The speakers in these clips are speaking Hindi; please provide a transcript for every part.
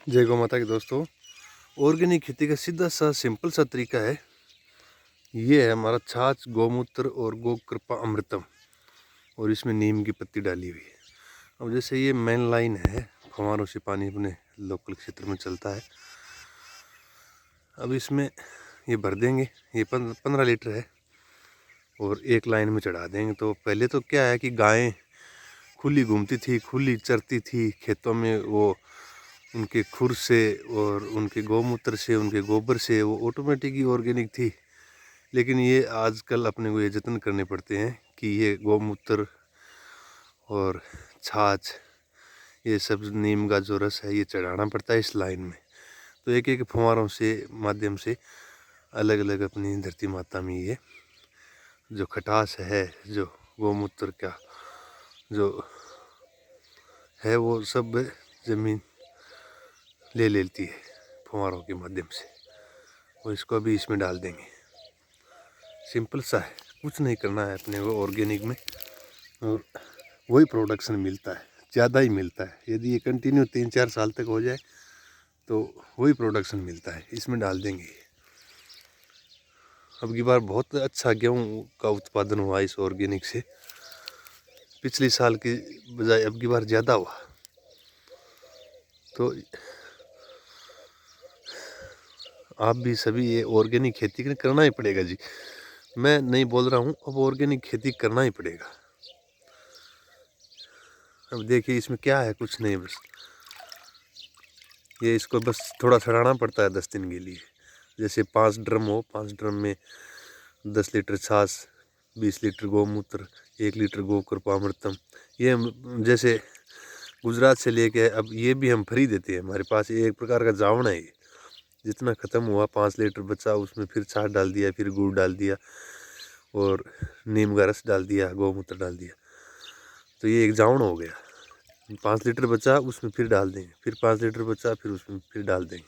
जय गौ माता के दोस्तों। ऑर्गेनिक खेती का सीधा सा सिंपल सा तरीका है। ये है हमारा छाछ, गौमूत्र और गौ कृपा अमृतम, और इसमें नीम की पत्ती डाली हुई है। अब जैसे ये मेन लाइन है, फव्वारों से पानी अपने लोकल क्षेत्र में चलता है। अब इसमें ये भर देंगे, ये 15 लीटर है और एक लाइन में चढ़ा देंगे। तो पहले तो क्या है कि गायें खुली घूमती थी, खुली चरती थी खेतों में। वो उनके खुर से और उनके गौमूत्र से, उनके गोबर से वो ऑटोमेटिक ही ऑर्गेनिक थी। लेकिन ये आजकल अपने को ये जतन करने पड़ते हैं कि ये गौमूत्र और छाछ, ये सब नीम का जो रस है, ये चढ़ाना पड़ता है इस लाइन में। तो एक एक फव्वारों से माध्यम से अलग अलग अपनी धरती माता में ये जो खटास है, जो गौमूत्र का जो है, वो सब ज़मीन ले लेती है फव्वारों के माध्यम से। और इसको अभी इसमें डाल देंगे। सिंपल सा है, कुछ नहीं करना है अपने को ऑर्गेनिक में, और वही प्रोडक्शन मिलता है, ज़्यादा ही मिलता है। यदि ये कंटिन्यू 3-4 साल तक हो जाए तो वही प्रोडक्शन मिलता है। इसमें डाल देंगे। अब की बार बहुत अच्छा गेहूँ का उत्पादन हुआ इस ऑर्गेनिक से, पिछले साल की बजाय अब की बार ज़्यादा हुआ। तो आप भी सभी ये ऑर्गेनिक खेती करना ही पड़ेगा जी। मैं नहीं बोल रहा हूँ, अब ऑर्गेनिक खेती करना ही पड़ेगा। अब देखिए इसमें क्या है, कुछ नहीं, बस ये इसको बस थोड़ा सड़ाना पड़ता है 10 दिन के लिए। जैसे 5 ड्रम हो, 5 ड्रम में 10 लीटर छाछ, 20 लीटर गौमूत्र, 1 लीटर गौ कृपामृतम। ये जैसे गुजरात से लेके अब ये भी हम फ्री देते हैं। हमारे पास ये एक प्रकार का जावना है। जितना ख़त्म हुआ 5 लीटर बचा, उसमें फिर छाछ डाल दिया, फिर गुड़ डाल दिया और नीम का रस डाल दिया, गौमूत्र डाल दिया। तो ये एक जावण हो गया। 5 लीटर बचा, उसमें फिर डाल देंगे, फिर 5 लीटर बचा, फिर उसमें फिर डाल देंगे।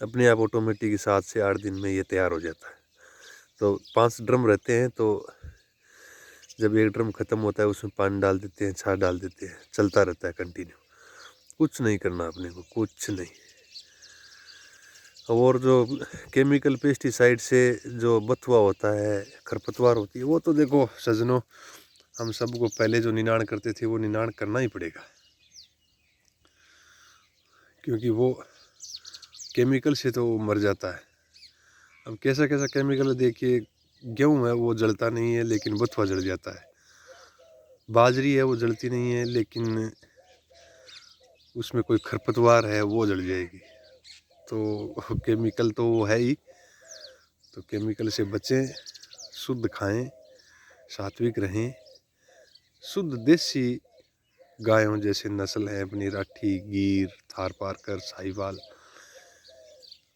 अपने आप ऑटोमेटिक 7 से 8 दिन में ये तैयार हो जाता है। तो 5 ड्रम रहते हैं, तो जब एक ड्रम ख़त्म होता है उसमें पानी डाल देते हैं, छाछ डाल देते हैं, चलता रहता है कंटिन्यू। कुछ नहीं करना अपने को, कुछ नहीं। और जो केमिकल पेस्टिसाइड से जो बथुआ होता है, खरपतवार होती है, वो तो देखो सजनों, हम सबको पहले जो निनाण करते थे वो निनाण करना ही पड़ेगा, क्योंकि वो केमिकल से तो मर जाता है। अब कैसा कैसा केमिकल है देखिए। गेहूँ है वो जलता नहीं है, लेकिन बथुआ जल जाता है। बाजरी है वो जलती नहीं है, लेकिन उसमें कोई खरपतवार है वो जल जाएगी। तो केमिकल तो वो है ही। तो केमिकल से बचें, शुद्ध खाएं, सात्विक रहें। शुद्ध देसी गायों जैसे नस्ल है अपनी, राठी, गीर, थारपारकर, साहिवाल।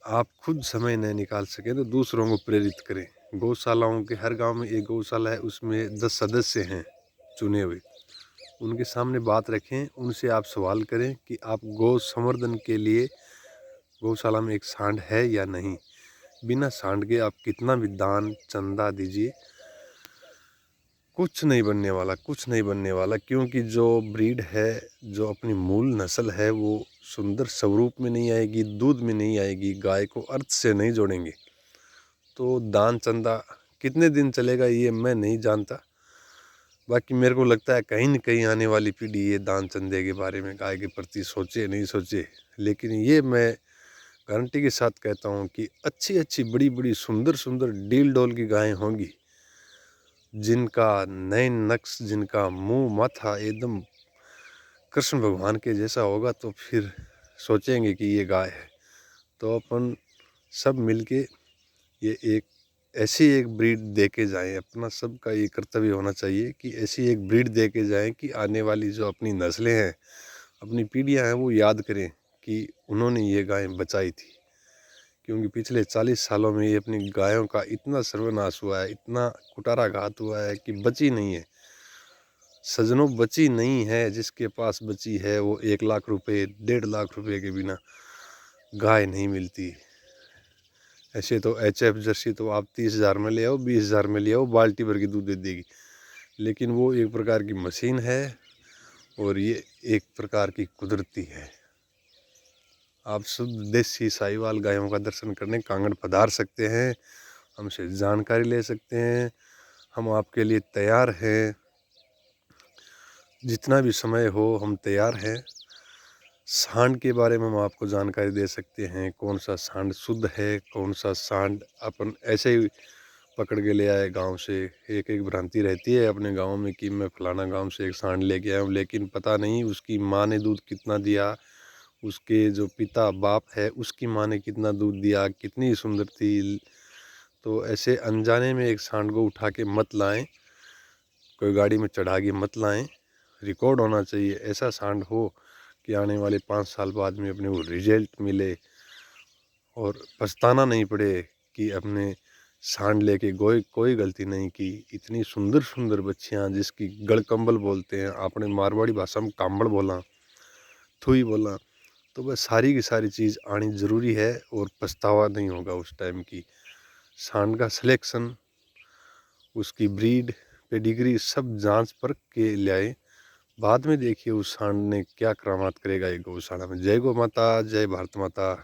आप खुद समय न निकाल सकें तो दूसरों को प्रेरित करें। गौशालाओं के हर गांव में एक गौशाला है, उसमें 10 सदस्य हैं चुने हुए। उनके सामने बात रखें, उनसे आप सवाल करें कि आप गौ संवर्धन के लिए गौशाला में एक सांड है या नहीं। बिना सांड के आप कितना भी दान चंदा दीजिए, कुछ नहीं बनने वाला, कुछ नहीं बनने वाला। क्योंकि जो ब्रीड है, जो अपनी मूल नस्ल है, वो सुंदर स्वरूप में नहीं आएगी, दूध में नहीं आएगी, गाय को अर्थ से नहीं जोड़ेंगे। तो दान चंदा कितने दिन चलेगा ये मैं नहीं जानता। बाकी मेरे को लगता है कहीं न कहीं आने वाली पीढ़ी ये दान चंदे के बारे में, गाय के प्रति सोचे नहीं सोचे, लेकिन ये मैं गारंटी के साथ कहता हूँ कि अच्छी अच्छी बड़ी बड़ी सुंदर सुंदर डील डोल की गायें होंगी, जिनका नयन नक्श, जिनका मुंह माथा एकदम कृष्ण भगवान के जैसा होगा, तो फिर सोचेंगे कि ये गाय है। तो अपन सब मिलके ये एक ऐसी एक ब्रीड दे के जाएँ। अपना सबका ये कर्तव्य होना चाहिए कि ऐसी एक ब्रीड दे के जाएँ कि आने वाली जो अपनी नस्लें हैं, अपनी पीढ़ियाँ हैं, वो याद करें कि उन्होंने ये गाय बचाई थी। क्योंकि पिछले 40 सालों में ये अपनी गायों का इतना सर्वनाश हुआ है, इतना कुटारा घात हुआ है कि बची नहीं है। सजनों, बची नहीं है। जिसके पास बची है वो 1 लाख रुपए, 1.5 लाख रुपए के बिना गाय नहीं मिलती। ऐसे तो HF जर्सी तो आप 30,000 में ले आओ, 20,000 में ले आओ, बाल्टी भर के दूध दे देगी। लेकिन वो एक प्रकार की मशीन है और ये एक प्रकार की कुदरती है। आप शुद्ध देसी साहिवाल गायों का दर्शन करने कांगड़ पधार सकते हैं, हमसे जानकारी ले सकते हैं। हम आपके लिए तैयार हैं, जितना भी समय हो हम तैयार हैं। सांड के बारे में हम आपको जानकारी दे सकते हैं, कौन सा सांड शुद्ध है, कौन सा सांड अपन ऐसे ही पकड़ के ले आए गांव से। एक एक भ्रांति रहती है अपने गांव में कि मैं फलाना गांव से एक सांड लेके आया हूँ, लेकिन पता नहीं उसकी माँ ने दूध कितना दिया, उसके जो पिता बाप है उसकी माँ ने कितना दूध दिया, कितनी सुंदर थी। तो ऐसे अनजाने में एक सांड को उठा के मत लाएं, कोई गाड़ी में चढ़ा के मत लाएं। रिकॉर्ड होना चाहिए, ऐसा सांड हो कि आने वाले 5 साल बाद में अपने को रिजल्ट मिले और पछताना नहीं पड़े कि अपने सांड लेके कोई गलती नहीं की। इतनी सुंदर सुंदर बच्चियाँ जिसकी गढ़कंबल बोलते हैं, आपने मारवाड़ी भाषा में कांबड़ बोला, थुई बोला, तो वह सारी की सारी चीज़ आनी ज़रूरी है और पछतावा नहीं होगा उस टाइम की। सांड का सिलेक्शन, उसकी ब्रीड, पेडिग्री सब जांच परख के लाए, बाद में देखिए उस सांड ने क्या करामात करेगा ये गौशाला में। जय गौ माता, जय भारत माता।